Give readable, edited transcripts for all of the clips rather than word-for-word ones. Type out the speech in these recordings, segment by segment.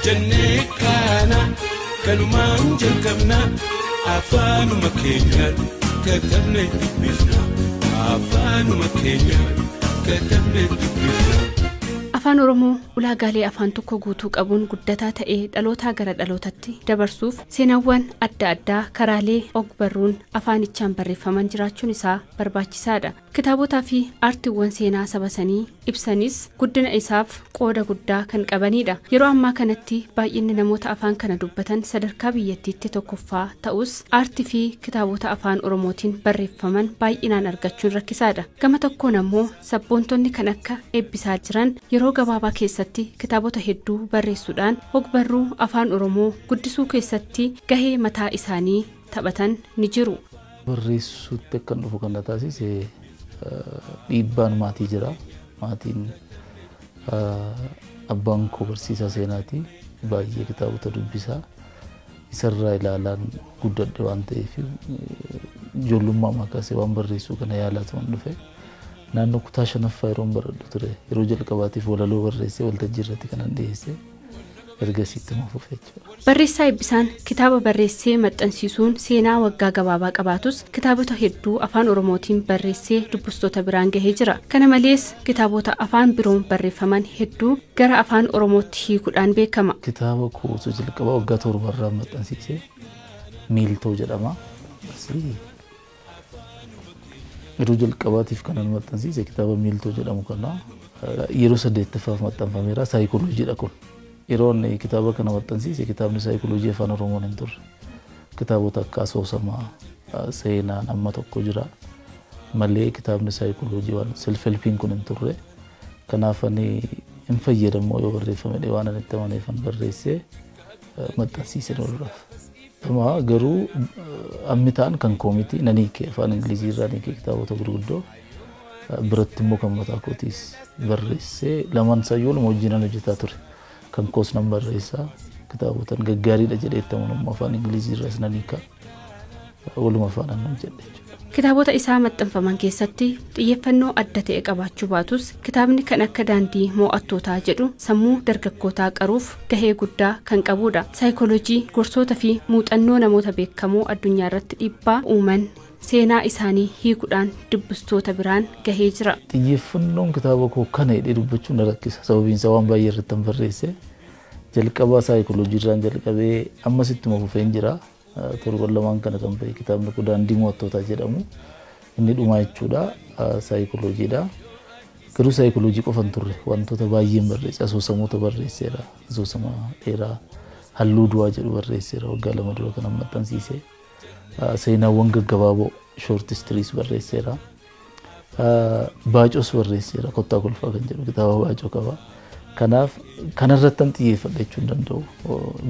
jennee kaana kanumaan jalqabna afaanuma keenyaan katabne dubbifna afaanuma keenyaan katabne dubbifna. Afaan Oromoo ulaagaalee afaan tokko guutuu qabuun guddataa ta'ee dhalootaa gara dhalootatti dabarsuuf seenaawwan adda addaa karaalee ogbarruun afaanichaan barreeffaman jiraachuun isaa barbaachisaadha. Kitaabotaa fi aartiiwwan seenaa sabasanii ibsanis guddina isaaf qooda guddaa kan qabanidha. Yeroo ammaa kanatti baay'inni namoota afaan kana dubbatan sadarkaa biyyattiitti tokkoffaa ta'us aartii fi kitaabota afaan Oromootiin barreeffaman baay'inaan argachuun rakkisaadha. Gama tokkoon ammoo sabboontonni kan akka Eebbisaa jiran yeroo gabaabaa keessatti kitaabota hedduu barreessuudhaan ogbarruu afaan Oromoo guddisuu keessatti gahee mataa isaanii taphatan ni jiru. Barreessuutti kan dhufu kan taasise dhiibbaan maatii jira. Maatiin abbaan koo barsiisaa seenaati. Baay'ee kitaabota dubbisaa. Isarraa ilaalaan guddadhe waan ta'eef ijoollummaa makaasee waan barreessuu kana yaalaatu waan dhufe. Naannoo kutaa shanaffaa yeroon baradhu ture. Yeroo jalqabaatiif walaloo barreessee waltajjii irratti kanan dhiyeesse. Ergasiitti mafuuf jechuudha. Barreessaa Eebbisaan kitaaba barreessee maxxansiisuun seenaa waggaa gabaabaa qabaatus kitaabota hedduu afaan Oromootiin barreessee dubbistoota biraan gahee jira. Kana malees kitaabota afaan biroon barreeffaman hedduu gara afaan Oromootti hiikuudhaan beekama. Kitaaba kuusu jalqabaa waggaa 7 irraa maxxansiisee miiltoo jedhama. Yeroo jalqabaatiif kanan maxxansiise kitaaba miiltoo jedhamu kana yeroo 8ffaaf maxxanfameera. Saayikolojiidha kun. Yeroo inni kitaaba kana maxxansiise kitaabni saayikoloojii afaan Oromoon hin turre. Kitaabota akka asoosamaa seenaa nama tokko jira. Malee kitaabni saayikoloojii waan self-helpiin kun hin turre. Kanaaf ani hin fayyadamu yoo barreeffame waan ani itti amaneefan barreessee maxxansiise nurraaf. Amma garuu ammitaan kan koomiti naniike afaan Ingilizii irraa niike kitaabota gurguddoo biratti immoo kan mataa kootiis barreessee lamaan sayyoo wajjinan hojjetaa ture. Kan koos nan barreessaa kitaabotan gaggaariidha jedhee itti amanamuu afaan Ingilizii irraas naniika waluma afaan annan jedhe. Kitaabota isaa maxxanfaman keessatti xiyyeeffannoo adda ta'e qabaachuu baatus kitaabni kan akka daandii mo'attootaa jedhu sammuu dargaggootaa qaruuf gahee guddaa kan qabudha. Saayikooloojii gorsoota fi muuxannoo namoota beekamoo addunyaa irratti dhiibbaa uuman seenaa isaanii hiikuudhaan dubbistoota biraan gahee jira. Xiyyeeffannoon kitaaba koo kana hidhee dubbachuun na rakkisa. Sababiin isaa waan baay'ee irratti barreesse. Jalqabaa saayikooloojii irraan jalqabee ammas ittuma fufeen jira. Torban lamaan kana kan bahe kitaabni kun daandii mo'attootaa jedhamu. Inni dhumaa jechuudha saayikooloojiidha. Garuu saayikooloojii qofa hin turre wantoota baay'een barreesse. Asoosamoota barreesseera. Asoosama dheeraa halluu du'aa jedhu barreesseera waggaa 2 dura kan maxxansiise. Seenaawwan gaggabaaboo short stories barreesseera. Baacos barreesseera kottaa kolfaa kan jedhu kitaaba baacoo qaba. Kanaaf kanarratti an xiyyeeffadha jechuun danda'u.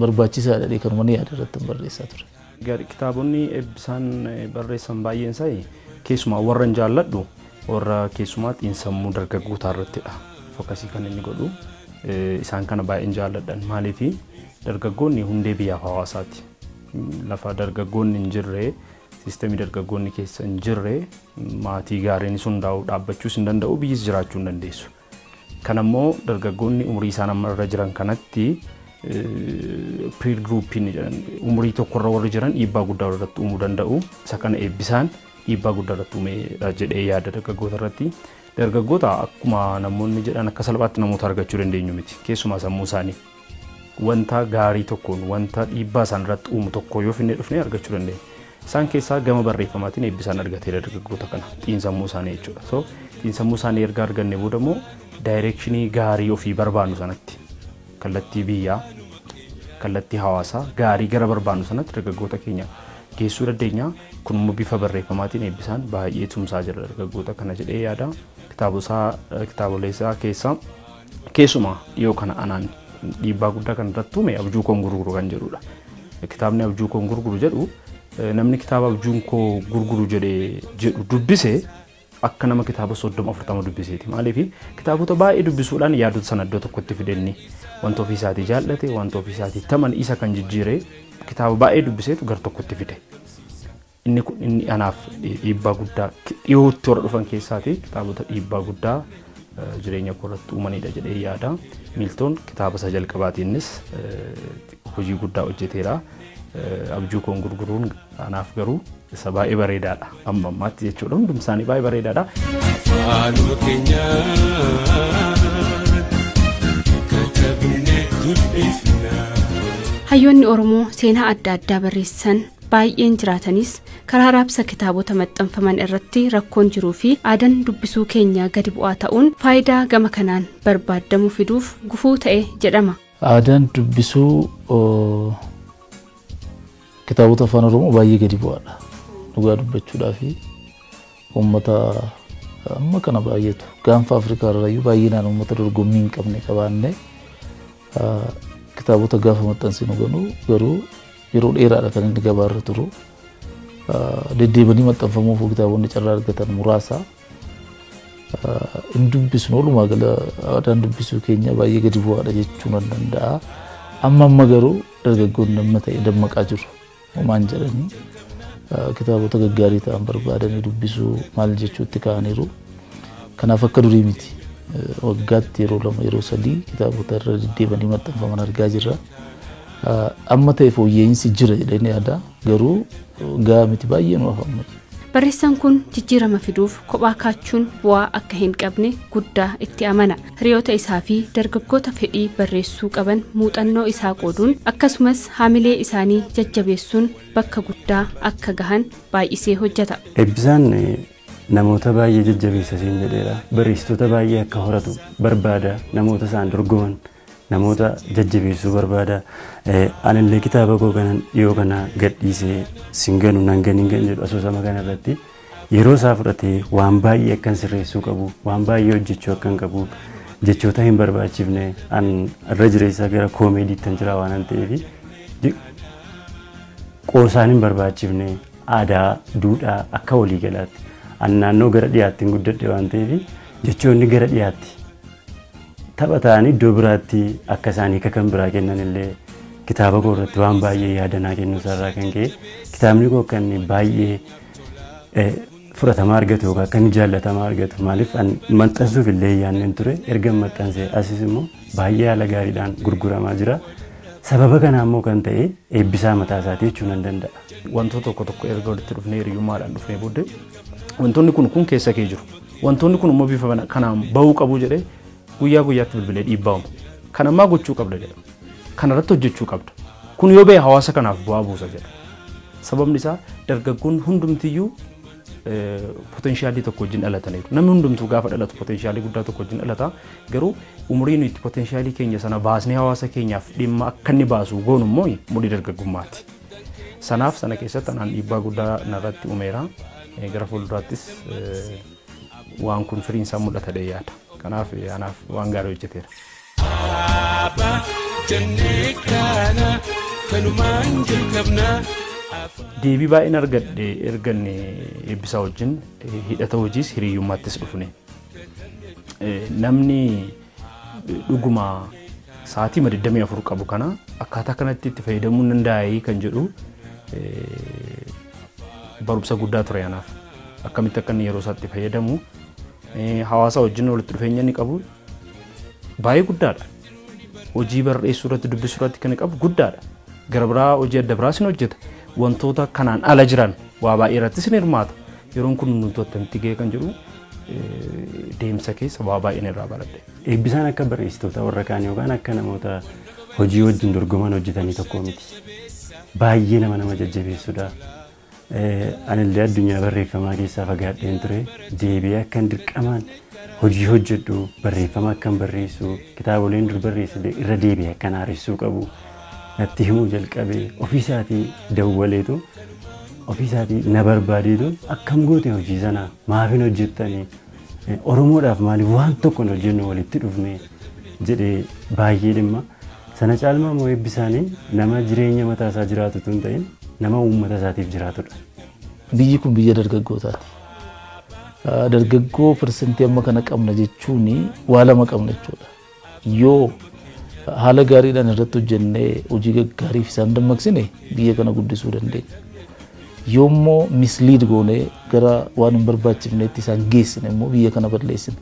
Barbaachisaadha jedhee kanuma ni yaada irratti barreessaa ture. Kitaabonni Eebbisaan barreessan baay'een isaa keessumaa warra jaalladhu warra keessumaa xiinsammuu dargaggootaa irrattidha. Fokkasii kan inni godhu isaan kana baay'een jaalladhan maaliif dargaggoonni hundee biyyaaf hawaasaati. Lafa dargaggoonni hin jirre siistemii dargaggoonni keessa hin jirre maatii gaariin hundaa'uu dhaabbachuus hin danda'u biyyis jiraachuu hin dandeessu. Kanammoo dargaggoonni umurii isaan amma irra jiran kanatti peer groupin jedhan umurii tokkorra warri jiran dhiibbaa guddaa irratti uumuu danda'u. Isa kana Eebbisaan dhiibbaa guddaa irratti uumee jedhee yaada dargaggoota irratti. Dargaggoota akkuma namoonni jedhan akka salphaatti namoota argachuu dandeenyu miti. Keessumaa sammuu isaanii wanta gaarii tokkoon wanta dhiibbaa isaan irratti uumu tokko yoo finnee dhufnee argachuu dandeenya. Isaan keessaa gama barreeffamaatiin Eebbisaan argatee dargaggoota kana xiinsammuu isaanii jechuudha. So xiinsammuu isaanii erga arganne booda immoo daayirekshinii gaarii ofii barbaannu sanatti kallattii biyyaa kallattii hawaasaa gaarii gara barbaannu sanatti dargaggoota keenya geessuu dandeenya. Kun immoo bifa barreeffamaatiin Eebbisaan baay'ee tumsaa jira dargaggoota kana jedhee yaada. Kitaabolee isaa keessaa keessumaa dhiyoo kana anaan dhiibbaa guddaa kan irratti uume abjuu koon gurguru kan jedhudha. Kitaabni abjuu koon gurguru jedhu namni kitaaba abjuun koo gurguru jedhu dubbise akka nama kitaaba 30-40 dubbiseeti. Maaliif kitaabota baay'ee dubbisuudhaan yaadota sana iddoo tokkotti fidenni wanta ofii isaatii jaallate wanta ofii isaatii taman isa kan jijjiire kitaaba baay'ee dubbiseetu gar tokkotti fide. Inni anaaf dhiibbaa guddaa dhiyootti warra dhufan keessaati kitaabota dhiibbaa guddaa jireenya koorratti uumanidha jedhee yaada. Miltoon kitaaba isa jalqabaatiinis hojii guddaa hojjeteera. Abjuu koon gurguruun anaaf garuu isa baay'ee bareedaadha. Amma ammaatti jechuudha hundum isaanii baay'ee bareedaadha. Afaanuma keenyaa katabnee dubbifna. Hayyoonni Oromoo seenaa adda addaa barreessan baay'een jiraatanis karaa raabsa kitaabota maxxanfaman irratti rakkoon jiruu fi aadaan dubbisuu keenya gadi bu'aa ta'uun faayidaa gama kanaan barbaadamu fiduuf gufuu ta'e jedhama. Aadaan dubbisuu kitaabota afaan Oromoo baay'ee gadi bu'aadha. Dhugaa dubbachuudhaa fi uummata amma kana baay'eetu gaanfa Afrikaa irraayyuu baay'inaan uummata dorgommii hin qabne qabaannee kitaabota gaafa maxxansinu garuu yeroo dheeraadha kan inni gabaarra turu. Deddeebanii maxxanfamuuf kitaabonni carraa argatan muraasa. Inni dubbisnu walumaa gala aadaan dubbisuu keenya baay'ee gadi bu'aadha jechuun nan danda'a. Amma garuu dargaggoonni amma ta'e dammaqaa jiru. Homaan jedhanii kitaabota gaggaarii ta'an barbaadanii dubbisuu maal jechuutti ka'aniiru. Kanaaf akka durii miti. Waggaatti yeroo 2 yeroo 3 kitaabota irra deddeebanii maxxanfaman argaa jirra. Amma ta'e fooyya'insi jira jedhanii yaada garuu gahaa miti baay'ee nu afamma. Barreessaan kun jijjiirama fiduuf kophaa kaachuun bu'aa akka hin qabne guddaa itti amana. Hiriyoota isaa fi dargaggoota fedhii barreessuu qaban muuxannoo isaa qooduun akkasumas haamilee isaanii jajjabeessuun bakka guddaa akka gahan baay'isee hojjeta. Eebbisaan namoota baay'ee jajjabeessa siin jedheera. Barreessitoota baay'ee akka horatu barbaada. Namoota isaan dorgoman namoota jajjabeessuu barbaada. Anillee kitaaba koo kanan dhiyoo kana gadhiisee singanu nan ganin jedhu asoosama kana irratti yeroo isaa fudhatee waan baay'ee akkan sirreessuu qabu, waan baay'ee hojjechuu akkan qabu, jechoota hin barbaachifne an irra jireessaa gara koomeediitti jira waan ta'eef qoosaan hin barbaachifne aadaa, duudhaa akka walii galaatti an naannoo gara dhiyaatti hin guddadhe waan ta'eef jechoonni gara dhiyaatti taphataan iddoo biraatti akka isaanii kan biraa kennan illee kitaaba koo irratti waan baay'ee yaadanaa kennu sarara kan ka'e kitaabni koo kan baay'ee fudhatama argatu yookaan kan jaallatama argatu maaliif maxxansuuf illee yaanneen ture erga maxxansee asis immoo baay'ee haala gaariidhaan gurguramaa jira. Sababa kana immoo kan ta'e eebbisaa mataa isaatii jechuun nan danda'a. Wantoota tokko erga walitti dhufnee hiriyyummaadhaan dhufnee booddee wantoonni kun keessa kee jiru. Wantoonni kun immoo bifa kanaan bahuu qabu jedhee guyyaa guyyaatti bilbilee dhiibbaa uumu. Kan ammaa gochuu qabda jedha. Kan irratti hojjechuu qabda. Kun yoo ba'e hawaasa kanaaf bu'aa buusa jedha. Sababni isaa dargaggoonni hundumtiyyuu poteenshaalii tokko wajjin dhalataniiru. Namni hundumtuu gaafa dhalatu poteenshaalii guddaa tokko wajjin dhalata. Garuu umuriin itti poteenshaalii keenya sana baasnee hawaasa keenyaaf dhimma akka inni baasu goonu immoo mudhii dargaggummaati. Sanaaf sana keessatti anaan dhiibbaa guddaa narratti uumeera. Gara fuulduraattis waan kun firiin isaa mul'ata jedhee yaada. Kanaaf anaaf waan gaarii hojjeteera. Deebii baay'een argadhe erganne eebbisaa wajjin hidhata hojiis hiriyyummaattis dhufne. Namni dhuguma sa'aatii 24 qabu kana akkaataa kanatti itti fayyadamuu danda'ee kan jedhu barumsa guddaa ture anaaf. Akkamitti akka inni yeroo isaatti fayyadamu hawaasa wajjin walitti dhufeenya inni qabu baay'ee guddaadha. Hojii barreessuu irratti dubbisuu irratti kan qabu guddaadha. Gara biraa hojii adda biraas ni hojjeta. Wantoota kanaan ala jiran waa baay'ee irrattis ni hirmaata. Yeroon kun nuti attamitti ga'e kan jedhu deemsa keessa waa baay'een irraa baradhe. Eebbisaan akka barreessitoota warra kaan yookaan akka namoota hojii wajjin dorgoman hojjetanii tokko miti. Baay'ee nama jajjabeessudha. Anillee addunyaa barreeffamaa keessaa fagaadheen ture. Deebi'ee akkan dirqamaan hojii hojjedhu barreeffama akkan barreessu kitaaboleen dur barreessite irra deebi'ee akkan haaressuu qabu. Natti himuu jalqabee ofiisaatii dawwaleetu ofiisaatii na barbaadeetu akkam goote hojii sana maafin hojjettanii Oromoodhaaf maaliif waan tokko hojjennu walitti dhufne jedhee baay'ee dhimma. Sana caalmaa immoo eebbisaanii nama jireenya mataa isaa jiraatu tun ta'in nama uummata isaatiif jiraatudha. Biyyi kun biyya dargaggootaati. Dargaggoo persentii amma kana qabna jechuun waa lama qabna jechuudha. Yoo haala gaariidhaan irratti hojjennee hojii gaggaarii fi isaan dammaqsine biyya kana guddisuu dandeenya. Yoommoo misliid goonee gara waan hin barbaachifneetti isaan geessine immoo biyya kana balleessina.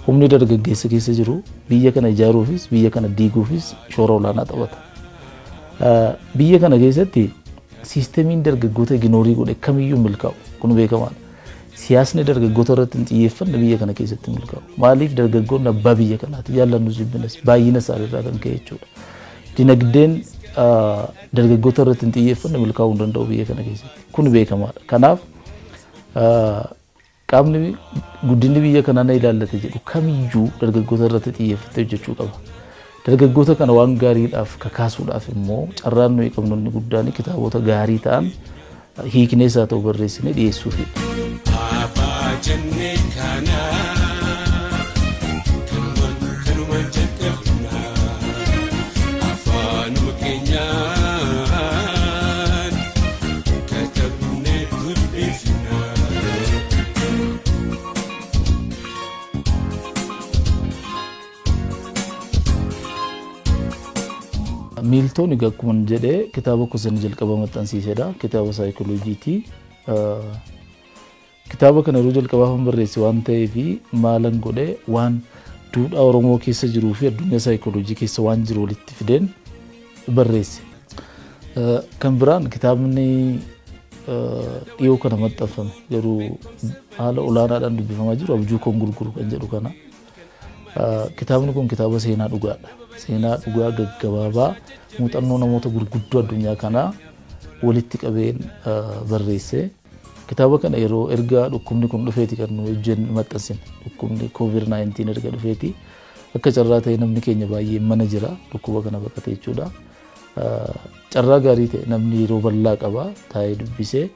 humni dargaggeessa keessa jiru biyya kana ijaaruufis biyya kana diiguufis shoora olaanaa taphata. Biyya kana keessatti siistemiin dargaggoota ignoorii godhe kamiyyuu milkaa'u kun beekamaadha. Siyaasni dargaggoota irratti hin xiyyeeffanne biyya kana keessatti milkaa'u. Maaliif dargaggoonni abbaa biyya kanaati jaallannu jibbinas baay'ina isaaniirraa kan ka'e jechuudha. Dinagdeen dargaggoota irratti hin xiyyeeffanne milkaa'uu hin danda'u biyya kana keessatti. Kun beekamaadha. Kanaaf qaamni guddinni biyya kanaa na ilaallate jedhu kamiyyuu dargaggoota irratti xiyyeeffatee hojjechuu qaba. Dargaggoota kana waan gaariidhaaf kakaasuudhaaf immoo carraan nuyi qabnu inni guddaan kitaabota gaarii ta'an hiiknees haa ta'u barreessinee dhiyeessuufi. Milton akkuma jedhee kitaaba kuusan jalqaba maxxansiisedha. Kitaaba saayikolojiiti. Kitaaba kana yeroo jalqabaaf barreesse waan ta'eef maalan godhee waan duudhaa Oromoo keessa jiruu fi addunyaa saayikolojii keessa waan jiru walitti fideen barreesse. Kan biraan kitaabni dhiyoo kana maxxanfame garuu haala olaanaadhaan dubbifamaa jiru abjuu koon gurguru kan jedhu kana. Kitaabni kun kitaaba seenaa dhugaadha. Seenaa dhugaa gaggabaabaa muuxannoo namoota gurguddoo addunyaa kanaa walitti qabeen barreesse. Kitaaba kana yeroo erga dhukkubni kun dhufeeti kan nu wajjin maxxansine. Dhukkubni COVID-19 erga dhufeeti. Akka carraa ta'e namni keenya baay'ee mana jira dhukkuba kana baqatee jechuudha. Carraa gaarii ta'e namni yeroo bal'aa qaba taa'ee dubbisee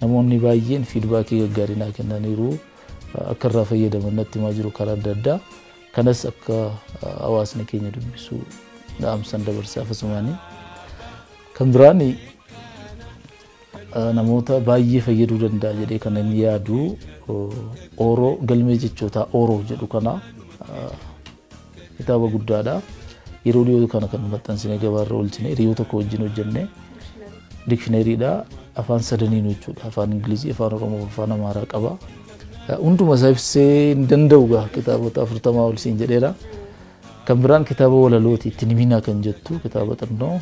namoonni baay'een fiidbaakii gaggaarii naa kennaniiru akka irraa fayyadaman natti himaa jiru karaa adda addaa. Kanas akka hawaasni keenya dubbisu dhaamsan dabarsaa akkasumaani. Kan biraan namoota baay'ee fayyaduu danda'a jedhee kan inni yaadu Oroo galmee jechootaa Oroo jedhu kana kitaaba guddaadha. Yeroo dhiyoo kana kan maxxansinee gabaarra oolchine hiriyoo tokko wajjin hojjenne dikshineeriidha afaan sadaniin jechuudha. Afaan Ingilizii, afaan Oromoo, afaan Amaaraa qaba. Hunduma isaa ibsee hin danda'u kitaabota 40 ol siin jedheera. Kan biraan kitaaba walalooti ittiin himinaa kan jettu kitaaba xinnoo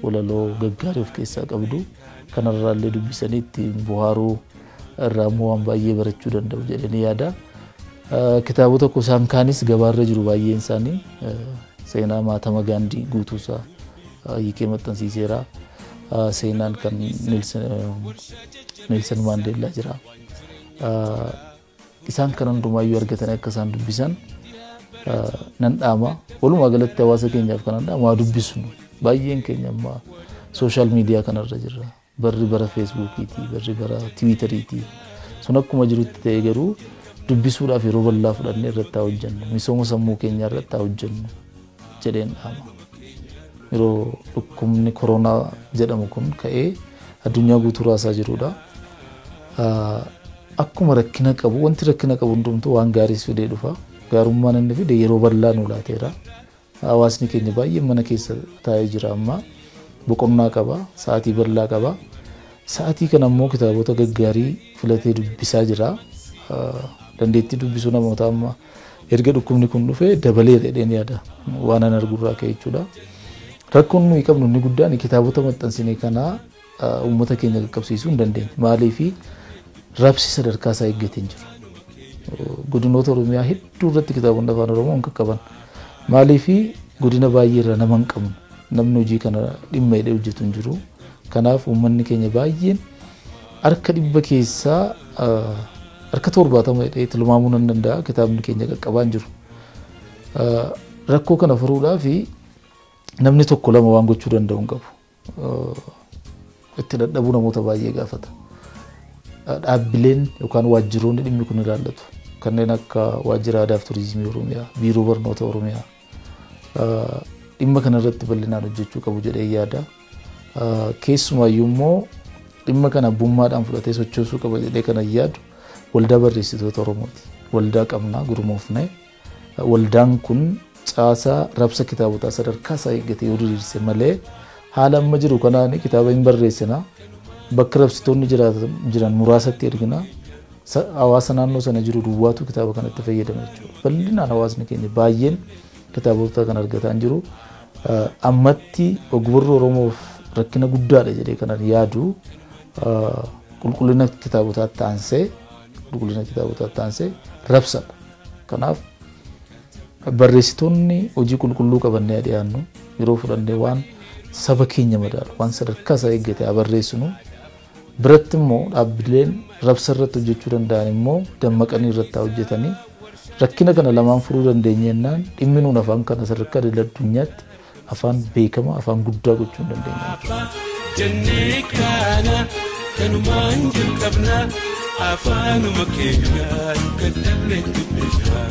walaloo gaggaarii of keessaa qabdu kanarraallee dubbisanii ittiin bohaaruu irraa immoo waan baay'ee barachuu danda'u jedhanii yaada. Kitaabota isaan kaanis gabaarra jiru baay'een isaanii seenaa maatama Gaandii guutuusaa hiikee maxxansiiseera. Seenaan kan Neelsan Maandeellaa jira. Isaan kan hundumayyuu argatan akka isaan dubbisan nan dhaama. Walumaa galatti hawaasa keenyaaf kan dhaama dubbisnu baay'een keenya amma sooshaal miidiyaa kanarra jirra. Barri bara feesbuukiiti, barri bara tiwiitariiti. Sun akkuma jirutti ta'ee garuu dubbisuudhaaf yeroo bal'aa fudhannee irratti haa hojjennu. Misooma sammuu keenyaa irratti haa hojjennu jedheen dhaama. Yeroo dhukkubni koronaa jedhamu kun ka'ee addunyaa guutuu raasaa jirudha. Akkuma rakkina qabu wanti rakkina qabu hundumtuu waan gaariis fidee dhufa. Gaarummaan inni fide yeroo bal'aa nu laateera. Hawaasni keenya baay'ee mana keessa taa'ee jira amma boqonnaa qaba, sa'aatii bal'aa qaba. Sa'aatii kana immoo kitaabota gaggaarii filatee dubbisaa jira. Dandeettii dubbisuu namoota amma erga dhukkubni kun dhufe dabalee jedheen yaada waan an argurraa ka'e jechuudha. Rakkoon nuyi qabnu inni guddaan kitaabota maxxansinee kana uummata keenya qaqqabsiisuu hin dandeenye. Maaliifi raabsi sadarkaa isaa eeggatee hin jiru. Godinoota Oromiyaa hedduu irratti kitaabonni afaan Oromoo hin qaqqaban. Maaliifi godina baay'ee irra nama hin qabnu. Namni hojii kana dhimma hidhee hojjetu hin jiru. Kanaaf uummanni keenya baay'een harka 100 keessaa harka 70 hidhee tilmaamuu nan danda'a kitaabni keenya qaqqabaa hin jiru. Rakkoo kana furuudhaaf namni tokko lama waan gochuu danda'u hin qabu. Itti dadhabuu namoota baay'ee gaafata. Dhaabbileen yookaan waajjiroonni dhimmi kun ilaallatu kanneen akka waajjira aadaa fi turizimii Oromiyaa, biiroo barnoota Oromiyaa dhimma kana irratti bal'inaan hojjechuu qabu jedhee yaada. Keessumaayyuu immoo dhimma kana abbummaadhaan fudhatee sochoosuu qaba jedhee kana yaadu waldaa barreessitoota Oromooti. Waldaa qabnaa gurmoofne. Waldaan kun caasaa raabsa kitaabotaa sadarkaa isaa eeggatee yoo diriirse malee haala amma jiru kanaan kitaaba hin barreessina. Bakka raabsitoonni jiran muraasatti ergina. hawaasa naannoo sana jiru duwwaatu kitaaba kanatti fayyadama jechuudha. Bal'inaan hawaasni keenya baay'een kitaabota kan argataa jiru. Ammatti ogbarruu Oromoof rakkina guddaadha jedhee kanan yaadu qulqullina kitaabotaatti aansee rabsadha. Kanaaf barreessitoonni hojii qulqulluu qabannee dhiyaannu yeroo fudhannee waan saba keenya madaalu waan sadarkaa isaa eeggate barreessinu biratti immoo dhaabbileen rabsa irratti hojjechuu danda'an immoo dammaqanii irratti hojjetanii rakkina kana lamaan furuu dandeenyennaan dhimmi nuun afaan kana sadarkaa addunyaatti afaan beekama afaan guddaa gochuu dandeenya. Jennee kana kanumaan jalqabna afaanuma keenyaan katablee dubbifna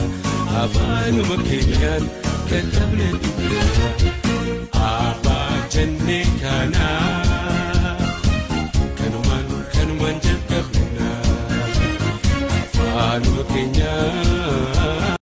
afaanuma keenyaan katablee dubbifna abaa jennee kana.